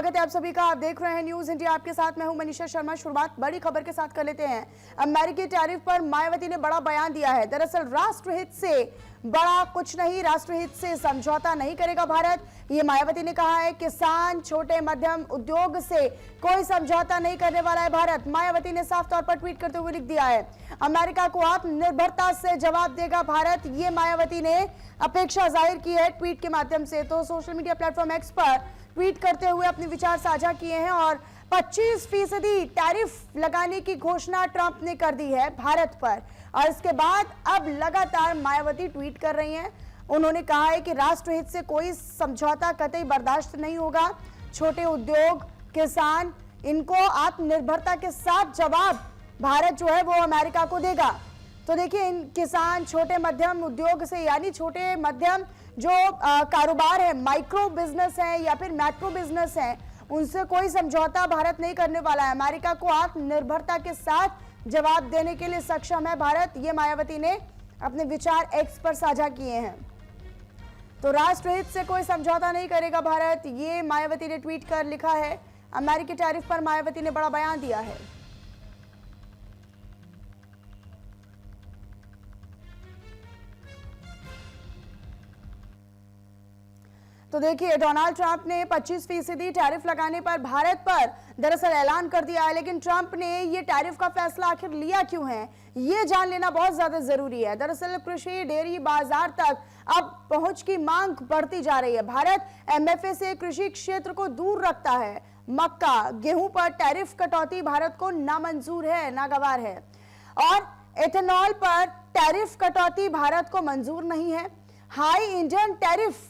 स्वागत है आप सभी का। आप देख रहे हैं न्यूज इंडिया, आपके साथ मैं हूं मनीषा शर्मा। शुरुआत बड़ी खबर के साथ कर लेते हैं। अमेरिकी टैरिफ पर मायावती ने बड़ा बयान दिया है। दरअसल राष्ट्रहित से बड़ा कुछ नहीं, राष्ट्रहित से समझौता नहीं करेगा भारत, ये मायावती ने कहा है। किसान, छोटे मध्यम उद्योग से कोई समझौता नहीं करने वाला है भारत। मायावती ने साफ तौर पर ट्वीट करते हुए लिख दिया है, अमेरिका को आत्मनिर्भरता से जवाब देगा भारत। ये मायावती ने अपेक्षा जाहिर की है ट्वीट के माध्यम से। तो सोशल मीडिया प्लेटफॉर्म एक्स पर ट्वीट करते हुए अपने विचार साझा किए हैं और 25% टैरिफ लगाने की घोषणा ट्रंप ने कर दी है भारत पर। और इसके बाद अब लगातार मायावती ट्वीट कर रही हैं। उन्होंने कहा है कि राष्ट्रहित से कोई समझौता कतई बर्दाश्त नहीं होगा। छोटे उद्योग, किसान, इनको आत्मनिर्भरता के साथ जवाब भारत जो है वो अमेरिका को देगा। तो देखिए, इन किसान, छोटे मध्यम उद्योग से, यानी छोटे मध्यम जो कारोबार है, माइक्रो बिजनेस है या फिर मैक्रो बिजनेस है, उनसे कोई समझौता भारत नहीं करने वाला है। अमेरिका को आत्मनिर्भरता के साथ जवाब देने के लिए सक्षम है भारत। ये मायावती ने अपने विचार एक्स पर साझा किए हैं। तो राष्ट्रहित से कोई समझौता नहीं करेगा भारत, ये मायावती ने ट्वीट कर लिखा है। अमेरिकी टैरिफ पर मायावती ने बड़ा बयान दिया है। तो देखिए, डोनाल्ड ट्रंप ने 25% टैरिफ लगाने पर भारत पर दरअसल ऐलान कर दिया है। लेकिन ट्रंप ने ये टैरिफ का फैसला आखिर लिया क्यों है, ये जान लेना बहुत ज्यादा जरूरी है। दरअसल कृषि डेयरी बाजार तक अब पहुंच की मांग बढ़ती जा रही है। भारत एमएफए से कृषि क्षेत्र को दूर रखता है। मक्का, गेहूं पर टैरिफ कटौती भारत को नामंजूर है, नागवार है। और एथेनॉल पर टैरिफ कटौती भारत को मंजूर नहीं है। हाई इंडियन टैरिफ,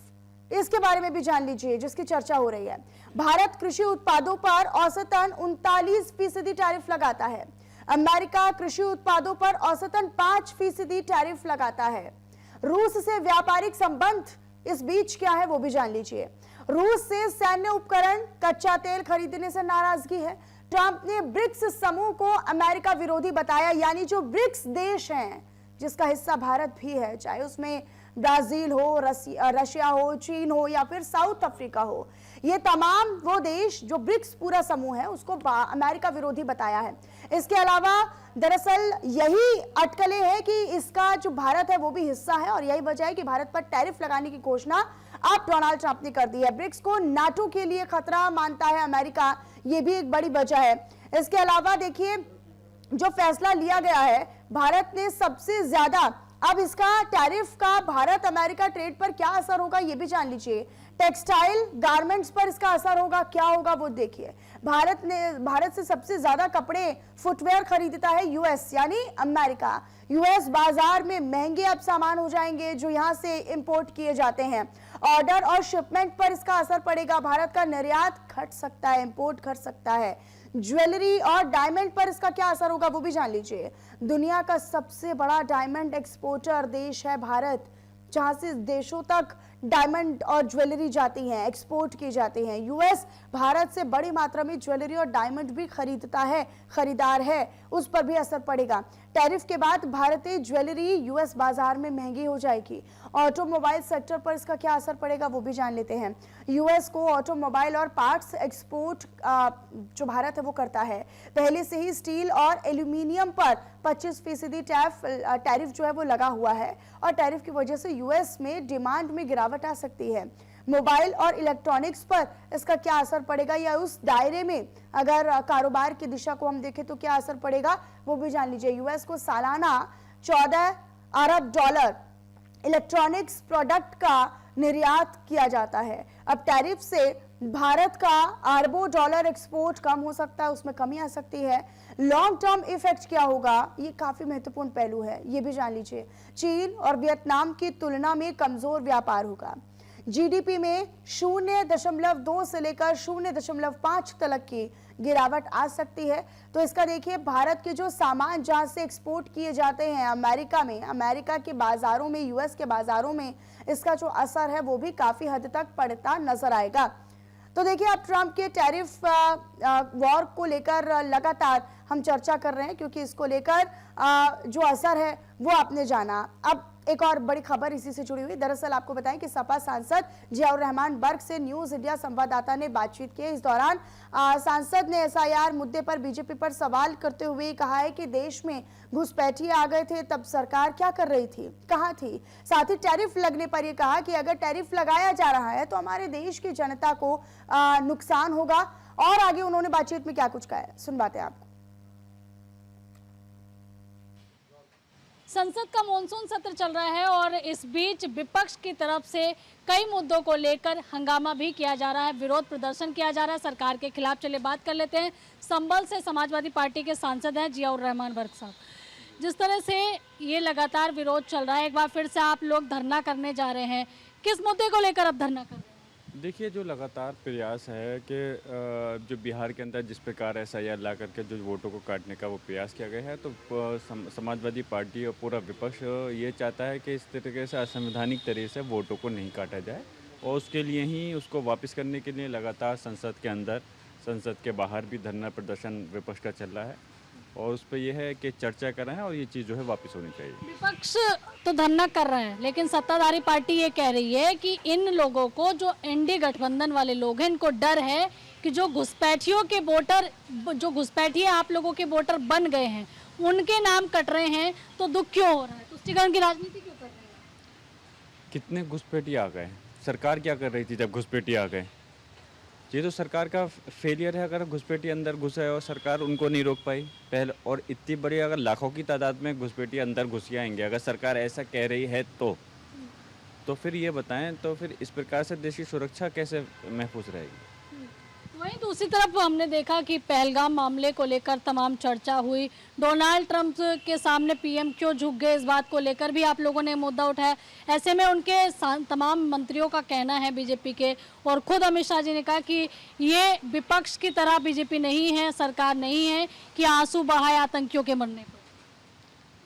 इसके बारे में भी जान लीजिए, जिसकी चर्चा हो रही है। भारत कृषि उत्पादों पर औसतन 39% टैरिफ लगाता है। अमेरिका कृषि उत्पादों पर औसतन 5% टैरिफ लगाता है। रूस से व्यापारिक संबंध इस बीच क्या है वो भी जान लीजिए। रूस से सैन्य उपकरण, कच्चा तेल खरीदने से नाराजगी है। ट्रंप ने ब्रिक्स समूह को अमेरिका विरोधी बताया, यानी जो ब्रिक्स देश हैं जिसका हिस्सा भारत भी है, चाहे उसमें ब्राजील हो, रशिया हो, चीन हो या फिर साउथ अफ्रीका हो, ये तमाम वो देश जो ब्रिक्स पूरा समूह है उसको अमेरिका विरोधी बताया है। इसके अलावा दरअसल यही अटकलें हैं कि इसका जो भारत है वो भी हिस्सा है और यही वजह है कि भारत पर टैरिफ लगाने की घोषणा अब डोनाल्ड ट्रंप ने कर दी है। ब्रिक्स को नाटो के लिए खतरा मानता है अमेरिका, ये भी एक बड़ी वजह है। इसके अलावा देखिए, जो फैसला लिया गया है, भारत ने सबसे ज्यादा, अब इसका टैरिफ का भारत अमेरिका ट्रेड पर क्या असर होगा ये भी जान लीजिए। टेक्सटाइल, गारमेंट्स पर इसका असर होगा, क्या होगा वो देखिए। भारत से सबसे ज्यादा कपड़े, फुटवेयर खरीदता है यूएस, यानी अमेरिका। यूएस बाजार में महंगे अब सामान हो जाएंगे जो यहां से इंपोर्ट किए जाते हैं। ऑर्डर और शिपमेंट पर इसका असर पड़ेगा। भारत का निर्यात घट सकता है, इंपोर्ट घट सकता है। ज्वेलरी और डायमंड पर इसका क्या असर होगा वो भी जान लीजिए। दुनिया का सबसे बड़ा डायमंड एक्सपोर्टर देश है भारत, जहां से देशों तक डायमंड और ज्वेलरी जाती हैं, एक्सपोर्ट की जाती हैं। यूएस भारत से बड़ी मात्रा में ज्वेलरी और डायमंड भी खरीदता है, खरीदार है, उस पर भी असर पड़ेगा। टैरिफ के बाद भारतीय ज्वेलरी यूएस बाजार में महंगी हो जाएगी। ऑटोमोबाइल सेक्टर पर इसका क्या असर पड़ेगा वो भी जान लेते हैं। यूएस को ऑटोमोबाइल और पार्ट्स एक्सपोर्ट जो भारत है वो करता है। पहले से ही स्टील और एल्यूमिनियम पर 25% टैरिफ जो है वो लगा हुआ है और टैरिफ की वजह से यूएस में डिमांड में गिरावट आ सकती है। मोबाइल और इलेक्ट्रॉनिक्स पर इसका क्या असर पड़ेगा या उस दायरे में अगर कारोबार की दिशा को हम देखें तो क्या असर पड़ेगा वो भी जान लीजिए। यूएस को सालाना 14 अरब डॉलर इलेक्ट्रॉनिक्स प्रोडक्ट का निर्यात किया जाता है। अब टैरिफ से भारत का अरबों डॉलर एक्सपोर्ट कम हो सकता है, उसमें कमी आ सकती है। लॉन्ग टर्म इफेक्ट क्या होगा, ये काफी महत्वपूर्ण पहलू है, ये भी जान लीजिए। चीन और वियतनाम की तुलना में कमजोर व्यापार होगा। जीडीपी में 0.2 से लेकर 0.5 तक की गिरावट आ सकती है। तो इसका देखिए, भारत के जो सामान जहां से एक्सपोर्ट किए जाते हैं अमेरिका में, अमेरिका के बाजारों में, यूएस के बाजारों में इसका जो असर है वो भी काफी हद तक पड़ता नजर आएगा। तो देखिए, अब ट्रंप के टैरिफ वॉर को लेकर लगातार हम चर्चा कर रहे हैं, क्योंकि इसको लेकर जो असर है वो आपने जाना। अब एक और बड़ी खबर इसी से जुड़ी हुई। दरअसल आपको बताएं कि सपा सांसद जियाउर रहमान बर्ग से न्यूज इंडिया संवाददाता ने बातचीत की। इस दौरान सांसद ने एसआईआर मुद्दे पर बीजेपी पर सवाल करते हुए कहा है कि देश में घुसपैठिए आ गए थे तब सरकार क्या कर रही थी, कहां थी। साथ ही टैरिफ लगने पर यह कहा कि अगर टैरिफ लगाया जा रहा है तो हमारे देश की जनता को नुकसान होगा। और आगे उन्होंने बातचीत में क्या कुछ कहा है, सुनवाते हैं आपको। संसद का मॉनसून सत्र चल रहा है और इस बीच विपक्ष की तरफ से कई मुद्दों को लेकर हंगामा भी किया जा रहा है, विरोध प्रदर्शन किया जा रहा है सरकार के खिलाफ। चलिए बात कर लेते हैं। संभल से समाजवादी पार्टी के सांसद हैं जियाउर रहमान बर्ग साहब। जिस तरह से ये लगातार विरोध चल रहा है, एक बार फिर से आप लोग धरना करने जा रहे हैं, किस मुद्दे को लेकर अब धरना कर रहे हैं? देखिए, जो लगातार प्रयास है कि जो बिहार के अंदर जिस प्रकार एसआईआर ला करके जो वोटों को काटने का वो प्रयास किया गया है, तो समाजवादी पार्टी और पूरा विपक्ष ये चाहता है कि इस तरीके से असंवैधानिक तरीके से वोटों को नहीं काटा जाए और उसके लिए ही उसको वापस करने के लिए लगातार संसद के अंदर, संसद के बाहर भी धरना प्रदर्शन विपक्ष का चल रहा है और उस पर यह है कि चर्चा कर रहे हैं और ये चीज़ जो है वापस होनी चाहिए। विपक्ष तो धरना कर रहे हैं, लेकिन सत्ताधारी पार्टी ये कह रही है कि इन लोगों को, जो एनडीए गठबंधन वाले लोग हैं, इनको डर है कि जो घुसपैठियों के वोटर, जो घुसपैठिए आप लोगों के वोटर बन गए हैं, उनके नाम कट रहे हैं, तो दुख क्यों हो रहा है? तुष्टीकरण की राजनीति क्यों कर रहे हैं? कितने घुसपैठिए आ गए? सरकार क्या कर रही थी जब घुसपैठिए आ गए? ये तो सरकार का फेलियर है। अगर घुसपैठिए अंदर घुसे और सरकार उनको नहीं रोक पाई पहले, और इतनी बड़ी अगर लाखों की तादाद में घुसपैठिए अंदर घुस आएंगे, अगर सरकार ऐसा कह रही है तो फिर ये बताएं, तो फिर इस प्रकार से देश की सुरक्षा कैसे महफूज रहेगी? वहीं दूसरी तरफ हमने देखा कि पहलगाम मामले को लेकर तमाम चर्चा हुई। डोनाल्ड ट्रंप के सामने पीएम क्यों झुक गए, इस बात को लेकर भी आप लोगों ने मुद्दा उठाया। ऐसे में उनके तमाम मंत्रियों का कहना है, बीजेपी के, और खुद अमित शाह जी ने कहा कि ये विपक्ष की तरह बीजेपी नहीं है, सरकार नहीं है कि आंसू बहाए आतंकियों के मरने पर।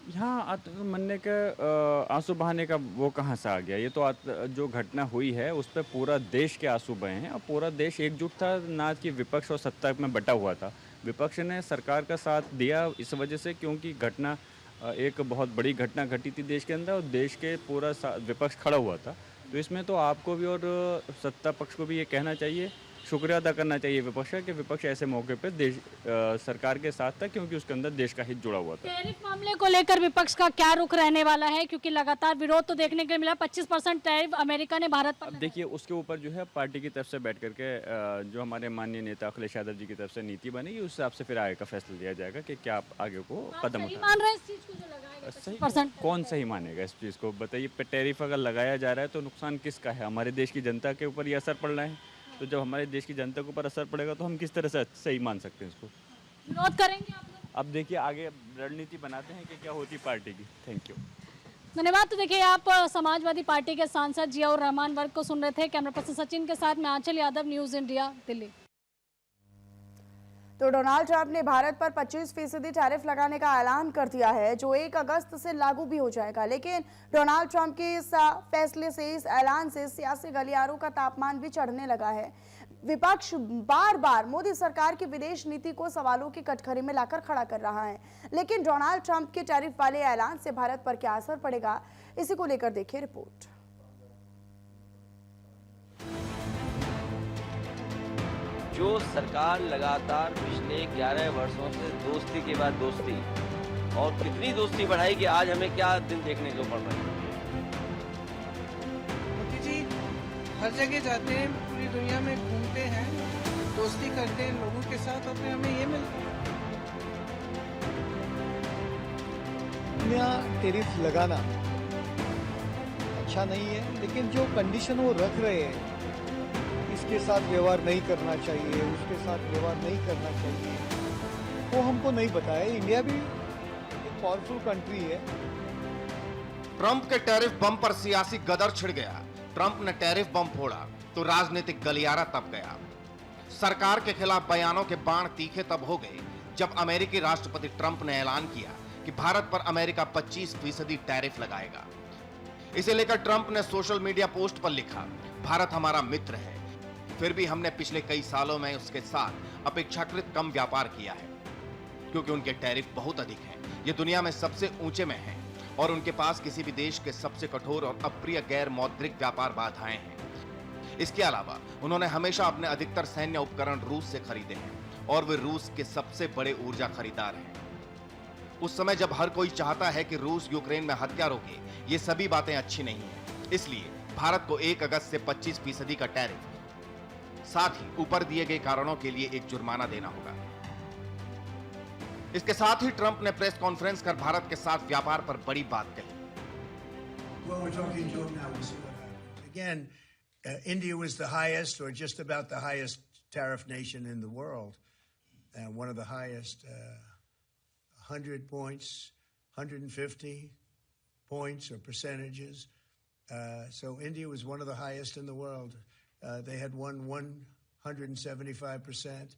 यहाँ मरने का आंसू बहाने का वो कहाँ से आ गया? ये तो जो घटना हुई है उस पर पूरा देश के आंसू बहे हैं और पूरा देश एकजुट था, ना कि विपक्ष और सत्ता में बटा हुआ था। विपक्ष ने सरकार का साथ दिया इस वजह से क्योंकि घटना, एक बहुत बड़ी घटना घटी थी देश के अंदर और देश के पूरा विपक्ष खड़ा हुआ था। तो इसमें तो आपको भी और सत्ता पक्ष को भी ये कहना चाहिए, शुक्रिया अदा करना चाहिए विपक्ष का, कि विपक्ष ऐसे मौके पर देश सरकार के साथ था क्योंकि उसके अंदर देश का हित जुड़ा हुआ था। टैरिफ मामले को लेकर विपक्ष का क्या रुख रहने वाला है, क्योंकि लगातार विरोध तो देखने को मिला। 25% टैरिफ अमेरिका ने भारत पर। अब देखिए, उसके ऊपर जो है पार्टी की तरफ से बैठ करके जो हमारे माननीय नेता अखिलेश यादव जी की तरफ से नीति बनेगी, उस हिसाब से फिर आगे का फैसला लिया जाएगा कि क्या आगे को कदम उठाना। मान रहे हैं इस चीज को जो लगाएगा? सही, कौन सही मानेगा इस चीज़ को? बताइए, टैरिफ अगर लगाया जा रहा है तो नुकसान किसका है? हमारे देश की जनता के ऊपर ये असर पड़ रहा है। तो जब हमारे देश की जनता के ऊपर असर पड़ेगा तो हम किस तरह से सही मान सकते हैं इसको? विरोध करेंगे आप लोग? अब देखिए, आगे रणनीति बनाते हैं कि क्या होती पार्टी की। थैंक यू, धन्यवाद। तो देखिए, आप समाजवादी पार्टी के सांसद जियाउर रहमान बर्ग को सुन रहे थे। कैमरा पर्सन सचिन के साथ मैं आंचल यादव, न्यूज़ इंडिया, दिल्ली। तो डोनाल्ड ट्रंप ने भारत पर 25% टैरिफ लगाने का ऐलान कर दिया है, जो 1 अगस्त से लागू भी हो जाएगा। लेकिन डोनाल्ड ट्रंप के इस फैसले से, इस ऐलान से सियासी गलियारों का तापमान भी चढ़ने लगा है। विपक्ष बार बार मोदी सरकार की विदेश नीति को सवालों की कटघरे में लाकर खड़ा कर रहा है। लेकिन डोनाल्ड ट्रंप के टैरिफ वाले ऐलान से भारत पर क्या असर पड़ेगा, इसी को लेकर देखिए रिपोर्ट। जो सरकार लगातार पिछले 11 वर्षों से दोस्ती के बाद दोस्ती, और कितनी दोस्ती बढ़ाई कि आज हमें क्या दिन देखने को पड़ रहा है। मोदी जी हर जगह जाते हैं, पूरी दुनिया में घूमते हैं, दोस्ती करते हैं लोगों के साथ, और फिर हमें ये मिलता है। यहाँ टैरिफ लगाना अच्छा नहीं है, लेकिन जो कंडीशन वो रख रहे हैं, इसके साथ व्यवहार नहीं करना चाहिए, उसके साथ व्यवहार नहीं करना चाहिए, वो हमको नहीं पता है। इंडिया भी एक पावरफुल कंट्री है। ट्रंप के टैरिफ बम पर सियासी गदर छिड़ गया। ट्रंप ने टैरिफ बम फोड़ा तो राजनीतिक गलियारा तप गया। सरकार के खिलाफ बयानों के बाण तीखे तब हो गए जब अमेरिकी राष्ट्रपति ट्रंप ने ऐलान किया कि भारत पर अमेरिका 25% टैरिफ लगाएगा। इसे लेकर ट्रंप ने सोशल मीडिया पोस्ट पर लिखा, भारत हमारा मित्र है, फिर भी हमने पिछले कई सालों में उसके साथ अपेक्षाकृत कम व्यापार किया है, क्योंकि उनके टैरिफ बहुत अधिक हैं। ये दुनिया में सबसे ऊंचे में हैं और उनके पास किसी भी देश के सबसे कठोर और अप्रिय गैर मौद्रिक व्यापार बाधाएं हैं। इसके अलावा उन्होंने हमेशा अपने अधिकतर सैन्य उपकरण रूस से खरीदे हैं और वे रूस के सबसे बड़े ऊर्जा खरीदार हैं। उस समय जब हर कोई चाहता है कि रूस यूक्रेन में हत्या रोके, ये सभी बातें अच्छी नहीं हैं। इसलिए भारत को 1 अगस्त से 25% का टैरिफ, साथ ही ऊपर दिए गए कारणों के लिए एक जुर्माना देना होगा। इसके साथ ही ट्रंप ने प्रेस कॉन्फ्रेंस कर भारत के साथ व्यापार पर बड़ी बात कही। Well, we're talking to him now. We'll see what happens. Again, India was the highest, or just about the highest tariff nation in the world, and one of the highest, 100 points, 150 points or percentages. So India was one of the highest in the world. They had won 175%,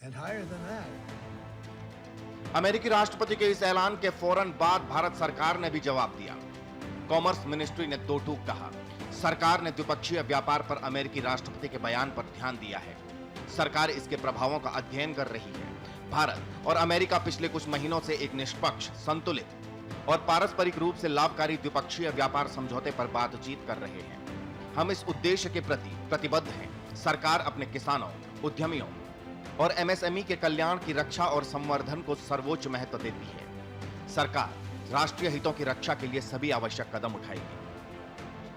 and higher than that. अमेरिकी राष्ट्रपति के इस ऐलान के फौरन बाद भारत सरकार ने भी जवाब दिया। कॉमर्स मिनिस्ट्री ने दो टूक कहा। सरकार ने द्विपक्षीय व्यापार पर अमेरिकी राष्ट्रपति के बयान पर ध्यान दिया है। सरकार इसके प्रभावों का अध्ययन कर रही है। भारत और अमेरिका पिछले कुछ महीनों से एक निष्पक्ष, संतुलित और पारस्परिक रूप से लाभकारी द्विपक्षीय व्यापार समझौते पर बातचीत कर रहे हैं। हम इस उद्देश्य के प्रति प्रतिबद्ध हैं। सरकार अपने किसानों, उद्यमियों और एमएसएमई के कल्याण की रक्षा और संवर्धन को सर्वोच्च महत्व देती है। सरकार राष्ट्रीय हितों की रक्षा के लिए सभी आवश्यक कदम उठाएगी।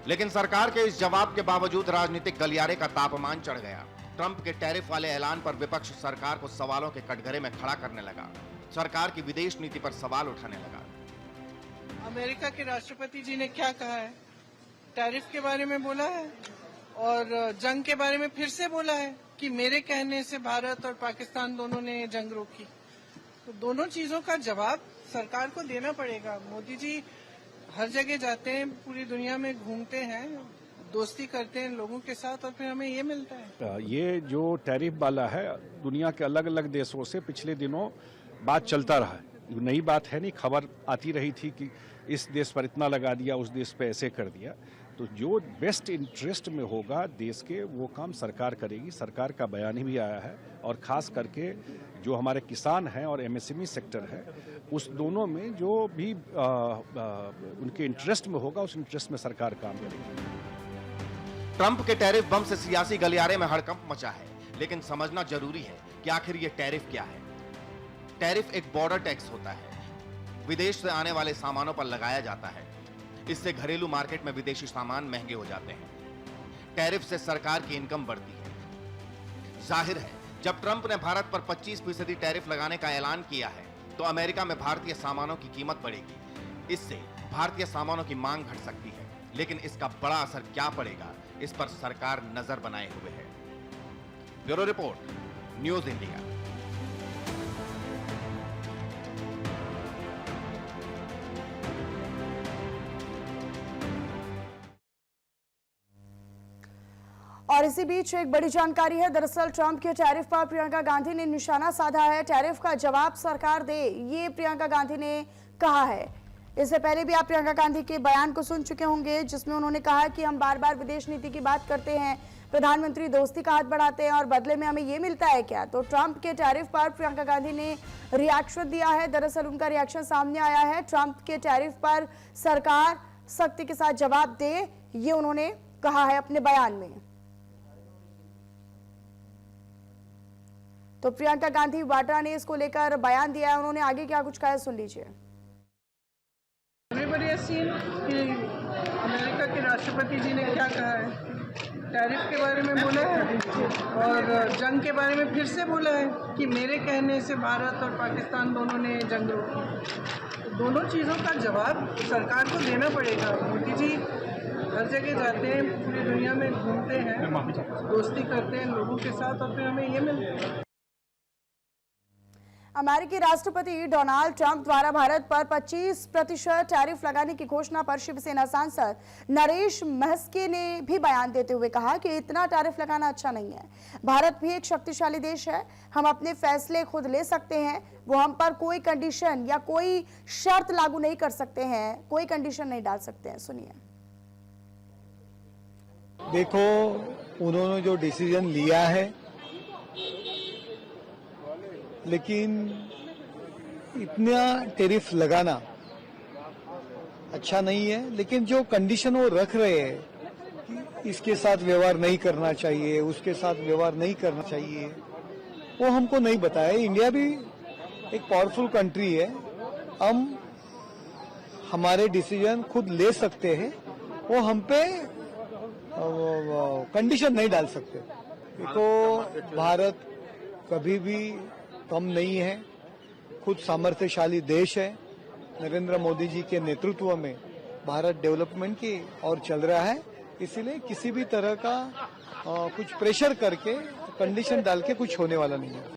लेकिन सरकार के इस जवाब के बावजूद राजनीतिक गलियारे का तापमान चढ़ गया। ट्रंप के टैरिफ वाले ऐलान पर विपक्ष सरकार को सवालों के कटघरे में खड़ा करने लगा। सरकार की विदेश नीति पर सवाल उठाने लगा। अमेरिका के राष्ट्रपति जी ने क्या कहा है? टैरिफ के बारे में बोला है और जंग के बारे में फिर से बोला है कि मेरे कहने से भारत और पाकिस्तान दोनों ने जंग रोकी। तो दोनों चीजों का जवाब सरकार को देना पड़ेगा। मोदी जी हर जगह जाते हैं, पूरी दुनिया में घूमते हैं, दोस्ती करते हैं लोगों के साथ और फिर हमें ये मिलता है। ये जो टैरिफ वाला है, दुनिया के अलग अलग देशों से पिछले दिनों बात चलता रहा है। नई बात है नहीं, खबर आती रही थी कि इस देश पर इतना लगा दिया, उस देश पे ऐसे कर दिया। तो जो बेस्ट इंटरेस्ट में होगा देश के, वो काम सरकार करेगी। सरकार का बयान भी आया है और खास करके जो हमारे किसान हैं और एमएसएमई सेक्टर है, उस दोनों में जो भी उनके इंटरेस्ट में होगा, उस इंटरेस्ट में सरकार काम करेगी। ट्रंप के टैरिफ बम से सियासी गलियारे में हड़कंप मचा है, लेकिन समझना जरूरी है कि आखिर ये टैरिफ क्या है। टैरिफ एक बॉर्डर टैक्स होता है, विदेश से आने वाले सामानों पर लगाया जाता है। इससे घरेलू मार्केट में विदेशी सामान महंगे हो जाते हैं। टैरिफ से सरकार की इनकम बढ़ती है। जाहिर है, जब ट्रंप ने भारत पर 25% टैरिफ लगाने का ऐलान किया है, तो अमेरिका में भारतीय सामानों की कीमत बढ़ेगी। इससे भारतीय सामानों की मांग घट सकती है, लेकिन इसका बड़ा असर क्या पड़ेगा, इस पर सरकार नजर बनाए हुए है। Bureau report, news India. और इसी बीच एक बड़ी जानकारी है। दरअसल ट्रंप के टैरिफ पर प्रियंका गांधी ने निशाना साधा है। टैरिफ का जवाब सरकार दे, ये प्रियंका गांधी ने कहा है। इससे पहले भी आप प्रियंका गांधी के बयान को सुन चुके होंगे, जिसमें उन्होंने कहा कि हम बार बार विदेश नीति की बात करते हैं, प्रधानमंत्री दोस्ती का हाथ बढ़ाते हैं और बदले में हमें ये मिलता है क्या। तो ट्रंप के टैरिफ पर प्रियंका गांधी ने रिएक्शन दिया है। दरअसल उनका रिएक्शन सामने आया है। ट्रंप के टैरिफ पर सरकार सख्ती के साथ जवाब दे, ये उन्होंने कहा है अपने बयान में। तो प्रियंका गांधी वाड्रा ने इसको लेकर बयान दिया है। उन्होंने आगे क्या कुछ कहा है, सुन लीजिए। Everybody has seen कि अमेरिका के राष्ट्रपति जी ने क्या कहा है। टैरिफ के बारे में बोला है और जंग के बारे में फिर से बोला है कि मेरे कहने से भारत और पाकिस्तान दोनों ने जंग रोकी। दोनों चीज़ों का जवाब सरकार को देना पड़ेगा। मोदी जी हर जगह जाते हैं, पूरी दुनिया में घूमते हैं, दोस्ती करते हैं लोगों के साथ और फिर हमें ये मिलता है। अमेरिकी राष्ट्रपति डोनाल्ड ट्रंप द्वारा भारत पर 25% टैरिफ लगाने की घोषणा पर शिवसेना सांसद नरेश महस्के ने भी बयान देते हुए कहा कि इतना टैरिफ लगाना अच्छा नहीं है। भारत भी एक शक्तिशाली देश है, हम अपने फैसले खुद ले सकते हैं। वो हम पर कोई कंडीशन या कोई शर्त लागू नहीं कर सकते हैं, कोई कंडीशन नहीं डाल सकते हैं। सुनिए। देखो, उन्होंने जो डिसीजन लिया है, लेकिन इतना टैरिफ लगाना अच्छा नहीं है, लेकिन जो कंडीशन वो रख रहे हैं कि इसके साथ व्यवहार नहीं करना चाहिए, उसके साथ व्यवहार नहीं करना चाहिए, वो हमको नहीं बताया। इंडिया भी एक पावरफुल कंट्री है, हम हमारे डिसीजन खुद ले सकते हैं, वो हम पे कंडीशन नहीं डाल सकते। देखो, भारत कभी भी कम नहीं है, खुद सामर्थ्यशाली देश है। नरेंद्र मोदी जी के नेतृत्व में भारत डेवलपमेंट की और चल रहा है, इसीलिए किसी भी तरह का कुछ प्रेशर करके कंडीशन डाल के कुछ होने वाला नहीं है।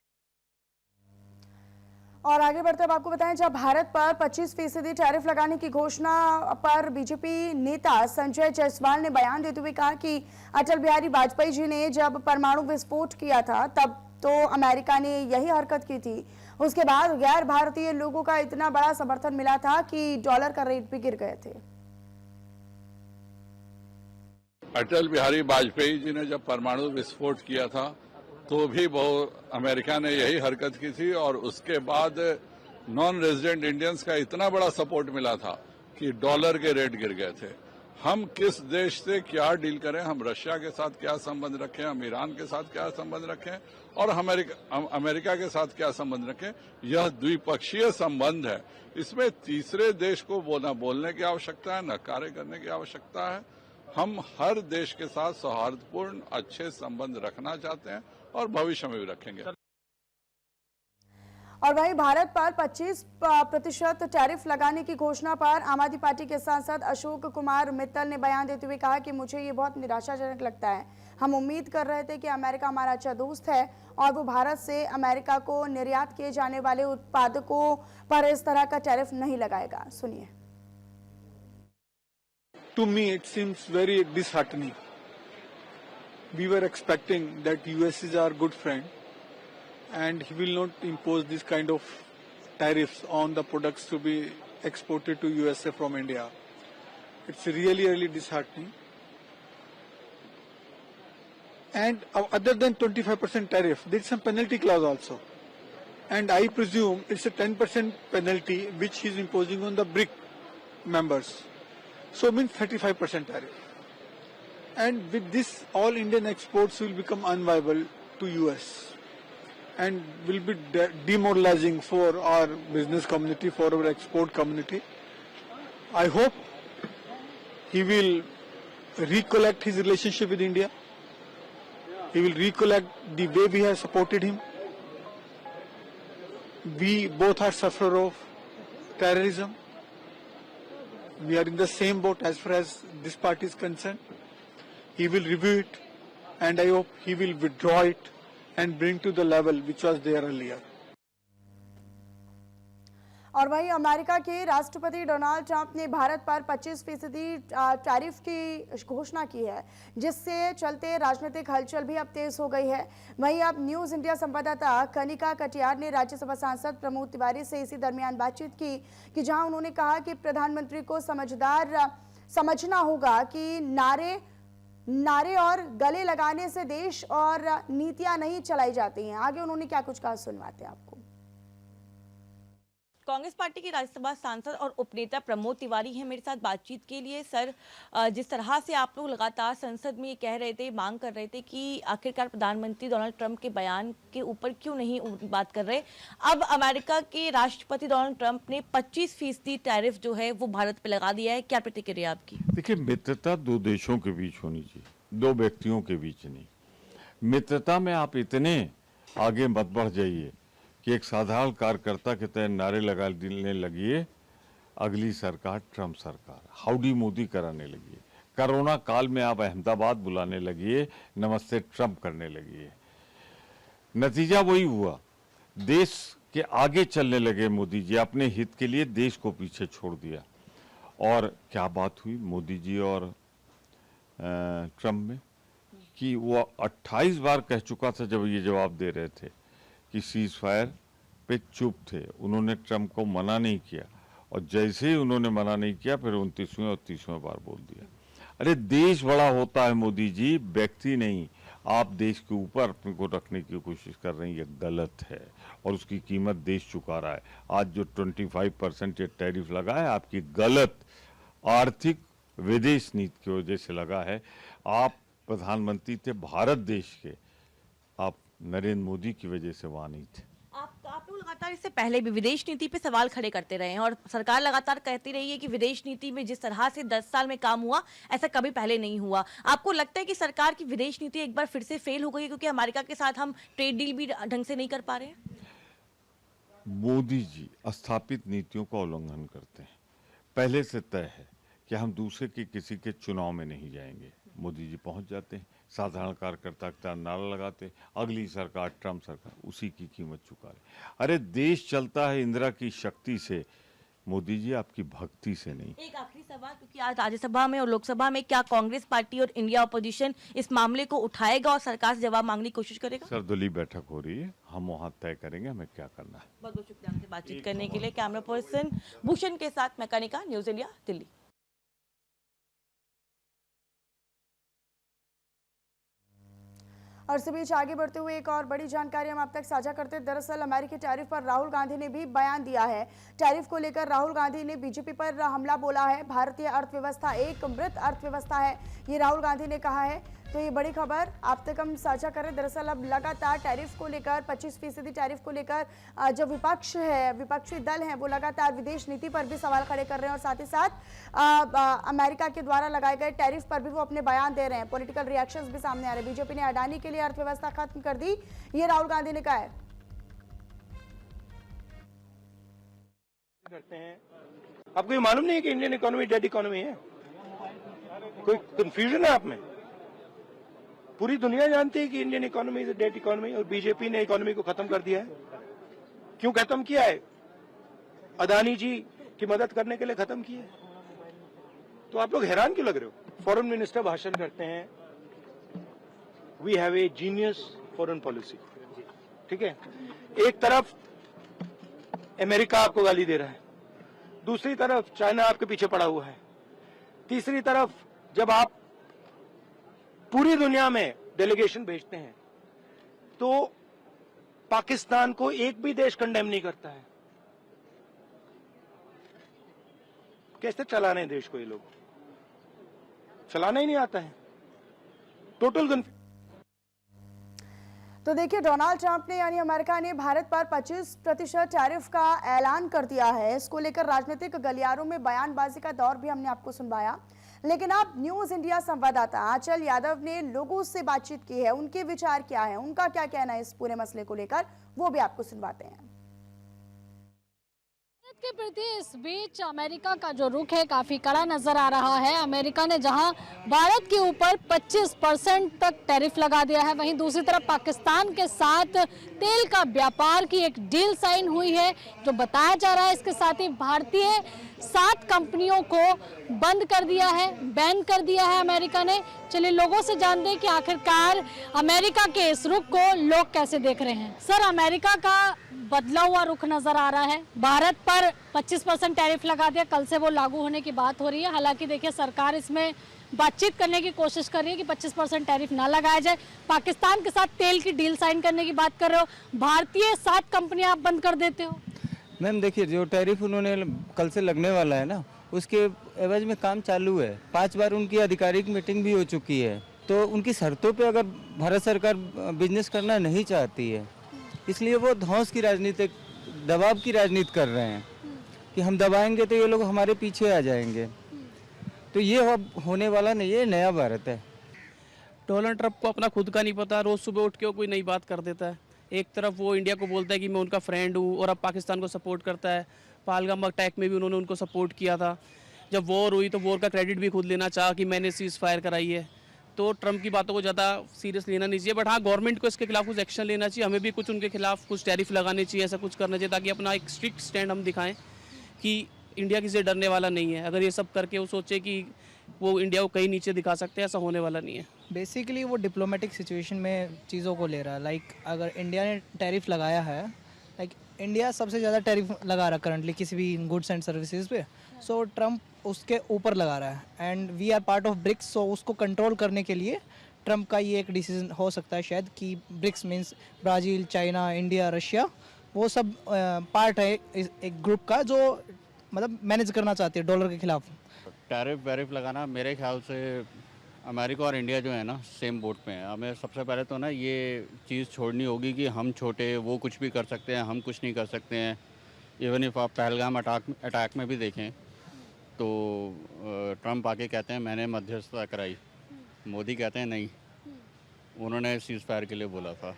और आगे बढ़ते अब आपको बताएं, जब भारत पर 25% टैरिफ लगाने की घोषणा पर बीजेपी नेता संजय जायसवाल ने बयान देते हुए कहा कि अटल बिहारी वाजपेयी जी ने जब परमाणु विस्फोट किया था तब तो अमेरिका ने यही हरकत की थी। उसके बाद गैर भारतीय लोगों का इतना बड़ा समर्थन मिला था कि डॉलर का रेट भी गिर गए थे। अटल बिहारी वाजपेयी जी ने जब परमाणु विस्फोट किया था तो भी अमेरिका ने यही हरकत की थी, और उसके बाद नॉन रेजिडेंट इंडियंस का इतना बड़ा सपोर्ट मिला था कि डॉलर के रेट गिर गए थे। हम किस देश से क्या डील करें, हम रशिया के साथ क्या संबंध रखें, हम ईरान के साथ क्या संबंध रखें और अमेरिका के साथ क्या संबंध रखें, यह द्विपक्षीय संबंध है। इसमें तीसरे देश को न बोलने की आवश्यकता है, न कार्य करने की आवश्यकता है। हम हर देश के साथ सौहार्दपूर्ण अच्छे संबंध रखना चाहते हैं और भविष्य में भी रखेंगे। और वहीं भारत पर 25% टैरिफ लगाने की घोषणा पर आम आदमी पार्टी के सांसद अशोक कुमार मित्तल ने बयान देते हुए कहा कि मुझे ये बहुत निराशाजनक लगता है। हम उम्मीद कर रहे थे कि अमेरिका हमारा अच्छा दोस्त है और वो भारत से अमेरिका को निर्यात किए जाने वाले उत्पादकों पर इस तरह का टैरिफ नहीं लगाएगा। सुनिए। To me, it seems very disheartening. We were expecting that US is our good friend, and he will not impose this kind of tariffs on the products to be exported to USA from India. It's really, really disheartening. And other than 25% tariff, there's some penalty clause also. And I presume it's a 10% penalty which he's imposing on the BRIC members. So it means 35% tariff. And with this, all Indian exports will become unviable to US and will be demoralizing for our business community, for our export community. I hope he will recollect his relationship with India. He will recollect the way we have supported him. We both are sufferers of terrorism. We are in the same boat as far as this party is concerned. He will review it, and I hope he will withdraw it and bring to the level which was there earlier. और वहीं America के राष्ट्रपति Donald Trump ने भारत पर 25% tariff की घोषणा की है, जिससे चलते राजनीतिक हलचल भी अब तेज हो गई है। वहीं अब न्यूज इंडिया संवाददाता कनिका कटियार ने राज्यसभा सांसद प्रमोद तिवारी से इसी दरमियान बातचीत की कि जहां उन्होंने कहा कि प्रधानमंत्री को समझना होगा कि नारे और गले लगाने से देश और नीतियां नहीं चलाई जाती हैं। आगे उन्होंने क्या कुछ कहा, सुनवाते हैं आपको। कांग्रेस पार्टी के राज्यसभा सांसद और उपनेता प्रमोद तिवारी हैं मेरे साथ बातचीत के लिए। सर, जिस तरह से आप लोग लगातार संसद में ये कह रहे थे, मांग कर रहे थे कि आखिरकार प्रधानमंत्री डोनाल्ड ट्रंप के बयान के ऊपर क्यों नहीं बात कर रहे, अब अमेरिका के राष्ट्रपति डोनाल्ड ट्रंप ने 25% टैरिफ जो है वो भारत पे लगा दिया है, क्या प्रतिक्रिया आपकी? देखिए, मित्रता दो देशों के बीच होनी चाहिए, दो व्यक्तियों के बीच नहीं। मित्रता में आप इतने आगे मत बढ़ जाइए कि एक साधारण कार्यकर्ता के तहत नारे लगाने लगिए, अगली सरकार ट्रंप सरकार, हाउडी मोदी कराने लगिए, कोरोना काल में आप अहमदाबाद बुलाने लगिए, नमस्ते ट्रंप करने लगिए। नतीजा वही हुआ, देश के आगे चलने लगे मोदी जी, अपने हित के लिए देश को पीछे छोड़ दिया। और क्या बात हुई मोदी जी और ट्रंप में कि वो 28 बार कह चुका था जब ये जवाब दे रहे थे कि सीज फायर पे चुप थे, उन्होंने ट्रंप को मना नहीं किया, और जैसे ही उन्होंने मना नहीं किया फिर 29वें और 30वें बार बोल दिया। अरे देश बड़ा होता है मोदी जी, व्यक्ति नहीं। आप देश के ऊपर अपने को रखने की कोशिश कर रहे हैं, ये गलत है और उसकी कीमत देश चुका रहा है। आज जो 25% ये टैरिफ लगा है आपकी गलत आर्थिक विदेश नीति की वजह से लगा है। आप प्रधानमंत्री थे भारत देश के, आप नरेंद्र मोदी की वजह से वहां नहीं थे। आप लोग लगातार इससे पहले भी विदेश नीति पे सवाल खड़े करते रहे हैं और सरकार लगातार कहती रही है कि विदेश नीति में जिस तरह से 10 साल में काम हुआ ऐसा कभी पहले नहीं हुआ। आपको लगता है कि सरकार की विदेश नीति एक बार फिर से फेल हो गई क्योंकि अमेरिका के साथ हम ट्रेड डील भी ढंग से नहीं कर पा रहे हैं? मोदी जी स्थापित नीतियों का उल्लंघन करते हैं। पहले से तय है कि हम दूसरे के किसी के चुनाव में नहीं जाएंगे। मोदी जी पहुंच जाते हैं, साधारण कार्यकर्ता का नारा लगाते, अगली सरकार ट्रम्प सरकार उसी की कीमत चुका रहे। अरे देश चलता है इंदिरा की शक्ति से, मोदी जी आपकी भक्ति से नहीं। एक आखिरी सवाल, क्योंकि आज राज्यसभा में और लोकसभा में क्या कांग्रेस पार्टी और इंडिया अपोजिशन इस मामले को उठाएगा और सरकार से जवाब मांगने की कोशिश करेगा? सर्वदलीय बैठक हो रही है, हम वहां तय करेंगे हमें क्या करना है। बहुत बहुत शुक्रिया हमसे बातचीत करने के लिए। कैमरा पर्सन भूषण के साथ मैं कनिका, न्यूज इंडिया, दिल्ली। और इसी बीच आगे बढ़ते हुए एक और बड़ी जानकारी हम आप तक साझा करते हैं। दरअसल अमेरिकी टैरिफ पर राहुल गांधी ने भी बयान दिया है। टैरिफ को लेकर राहुल गांधी ने बीजेपी पर हमला बोला है। भारतीय अर्थव्यवस्था एक मृत अर्थव्यवस्था है, ये राहुल गांधी ने कहा है। तो ये बड़ी खबर आप तक हम साझा करें। दरअसल अब लगातार टैरिफ को लेकर 25% टैरिफ को लेकर जो विपक्ष है, विपक्षी दल हैं, वो लगातार विदेश नीति पर भी सवाल खड़े कर रहे हैं और साथ ही साथ अमेरिका के द्वारा लगाए गए टैरिफ पर भी वो अपने बयान दे रहे हैं। पॉलिटिकल रिएक्शंस भी सामने आ रहे हैं। बीजेपी ने अडानी के लिए अर्थव्यवस्था खत्म कर दी, ये राहुल गांधी ने कहा है। करते हैं, आपको ये मालूम नहीं है कि इंडियन इकोनॉमी डेड इकोनॉमी है? कोई कंफ्यूजन है आप में? पूरी दुनिया जानती है कि Indian economy is a dead economy और बीजेपी ने इकोनॉमी को खत्म कर दिया है। क्यों खत्म किया है? अदानी जी की मदद करने के लिए खत्म किया है। तो आप लोग हैरान क्यों लग रहे हो? फॉरेन मिनिस्टर भाषण करते हैं, we have a genius foreign policy, ठीक है। एक तरफ अमेरिका आपको गाली दे रहा है, दूसरी तरफ चाइना आपके पीछे पड़ा हुआ है, तीसरी तरफ जब आप पूरी दुनिया में डेलीगेशन भेजते हैं तो पाकिस्तान को एक भी देश कंडेम नहीं करता है। कैसे चलाने देश को? ये लोग चलाना ही नहीं आता है। टोटल तो देखिए, डोनाल्ड ट्रंप ने यानी अमेरिका ने भारत पर 25% टैरिफ का ऐलान कर दिया है। इसको लेकर राजनीतिक गलियारों में बयानबाजी का दौर भी हमने आपको सुनवाया। लेकिन अब न्यूज इंडिया संवाददाता आंचल यादव ने लोगों से बातचीत की है, उनके विचार क्या है, उनका क्या कहना है इस पूरे मसले को लेकर, वो भी आपको सुनवाते हैं। भारत के प्रति इस बीच अमेरिका का जो रुख है काफी कड़ा नजर आ रहा है। अमेरिका ने जहां भारत के ऊपर 25% तक टैरिफ लगा दिया है, वहीं दूसरी तरफ पाकिस्तान के साथ तेल का व्यापार की एक डील साइन हुई है जो बताया जा रहा है। इसके साथ ही भारतीय 7 कंपनियों को बंद कर दिया है, बैन कर दिया है अमेरिका ने। चलिए लोगों से जानते हैं कि आखिरकार अमेरिका के इस रुख को लोग कैसे देख रहे हैं। सर, अमेरिका का बदला हुआ रुख नजर आ रहा है। भारत पर 25% टैरिफ लगा दिया, कल से वो लागू होने की बात हो रही है। हालांकि देखिए, सरकार इसमें बातचीत करने की कोशिश कर रही है कि 25% टैरिफ ना लगाया जाए। पाकिस्तान के साथ तेल की डील साइन करने की बात कर रहे हो, भारतीय 7 कंपनियां आप बंद कर देते हो। मैम देखिए, जो टैरिफ उन्होंने कल से लगने वाला है ना, उसके एवज में काम चालू है। 5 बार उनकी आधिकारिक मीटिंग भी हो चुकी है। तो उनकी शर्तों पे अगर भारत सरकार बिजनेस करना नहीं चाहती है, इसलिए वो धौंस की राजनीति, दबाव की राजनीति कर रहे हैं कि हम दबाएंगे तो ये लोग हमारे पीछे आ जाएंगे। तो ये अब होने वाला नहीं है, नया भारत है। डोनाल्ड ट्रंप को अपना खुद का नहीं पता, रोज सुबह उठ के कोई नई बात कर देता है। एक तरफ वो इंडिया को बोलता है कि मैं उनका फ्रेंड हूँ और अब पाकिस्तान को सपोर्ट करता है। पहलगाम अटैक में भी उन्होंने उनको सपोर्ट किया था। जब वॉर हुई तो वॉर का क्रेडिट भी खुद लेना चाहा कि मैंने सीज फायर कराई है। तो ट्रंप की बातों को ज़्यादा सीरियस लेना नहीं चाहिए, बट हाँ, गवर्नमेंट को इसके खिलाफ कुछ एक्शन लेना चाहिए। हमें भी कुछ उनके खिलाफ कुछ टैरिफ लगाने चाहिए, ऐसा कुछ करना चाहिए ताकि अपना एक स्ट्रिक्ट स्टैंड हम दिखाएं कि इंडिया किसी से डरने वाला नहीं है। अगर ये सब करके वो सोचे कि वो इंडिया को कहीं नीचे दिखा सकते हैं, ऐसा होने वाला नहीं है। बेसिकली वो डिप्लोमेटिक सिचुएशन में चीज़ों को ले रहा है। लाइक अगर इंडिया ने टैरिफ लगाया है, लाइक इंडिया सबसे ज़्यादा टैरिफ लगा रहा है करंटली किसी भी गुड्स एंड सर्विसेज पे, सो ट्रंप उसके ऊपर लगा रहा है। And we are part of BRICS, so उसको कंट्रोल करने के लिए ट्रंप का ये एक डिसीजन हो सकता है शायद कि BRICS means Brazil, China, India, Russia, वो सब पार्ट है एक ग्रुप का जो मतलब मैनेज करना चाहते हैं डॉलर के खिलाफ। टैरिफ वैरिफ लगाना मेरे ख्याल से अमेरिका और इंडिया जो है ना सेम बोट पे हैं। हमें सबसे पहले तो ना ये चीज़ छोड़नी होगी कि हम छोटे, वो कुछ भी कर सकते हैं, हम कुछ नहीं कर सकते हैं। इवन इफ आप पहलगाम अटैक में भी देखें तो ट्रंप आके कहते हैं मैंने मध्यस्थता कराई, मोदी कहते हैं नहीं, उन्होंने सीज़ फायर के लिए बोला था।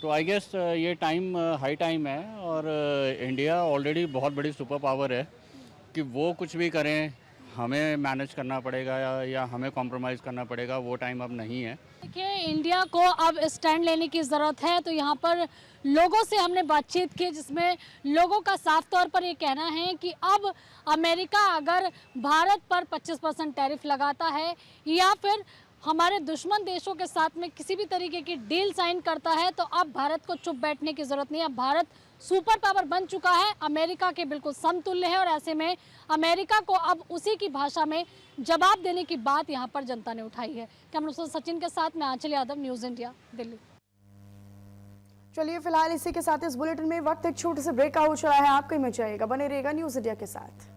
तो आई गेस ये टाइम हाई टाइम है और इंडिया ऑलरेडी बहुत बड़ी सुपर पावर है कि वो कुछ भी करें, हमें मैनेज करना पड़ेगा या हमें कॉम्प्रोमाइज़ करना पड़ेगा, वो टाइम अब नहीं है। देखिए, इंडिया को अब स्टैंड लेने की ज़रूरत है। तो यहाँ पर लोगों से हमने बातचीत की जिसमें लोगों का साफ तौर पर ये कहना है कि अब अमेरिका अगर भारत पर 25% टैरिफ लगाता है या फिर हमारे दुश्मन देशों के साथ में किसी भी तरीके की डील साइन करता है तो अब भारत को चुप बैठने की ज़रूरत नहीं है। अब भारत सुपर पावर बन चुका है, अमेरिका के बिल्कुल समतुल्य है और ऐसे में अमेरिका को अब उसी की भाषा में जवाब देने की बात यहाँ पर जनता ने उठाई है। कैमरा सचिन के साथ मैं आंचल यादव, न्यूज़ इंडिया, दिल्ली। चलिए फिलहाल इसी के साथ इस बुलेटिन में वक्त एक छोटे से ब्रेक का हो चला है। आपको ही मचा आएगा, बने रहेगा न्यूज़ इंडिया के साथ।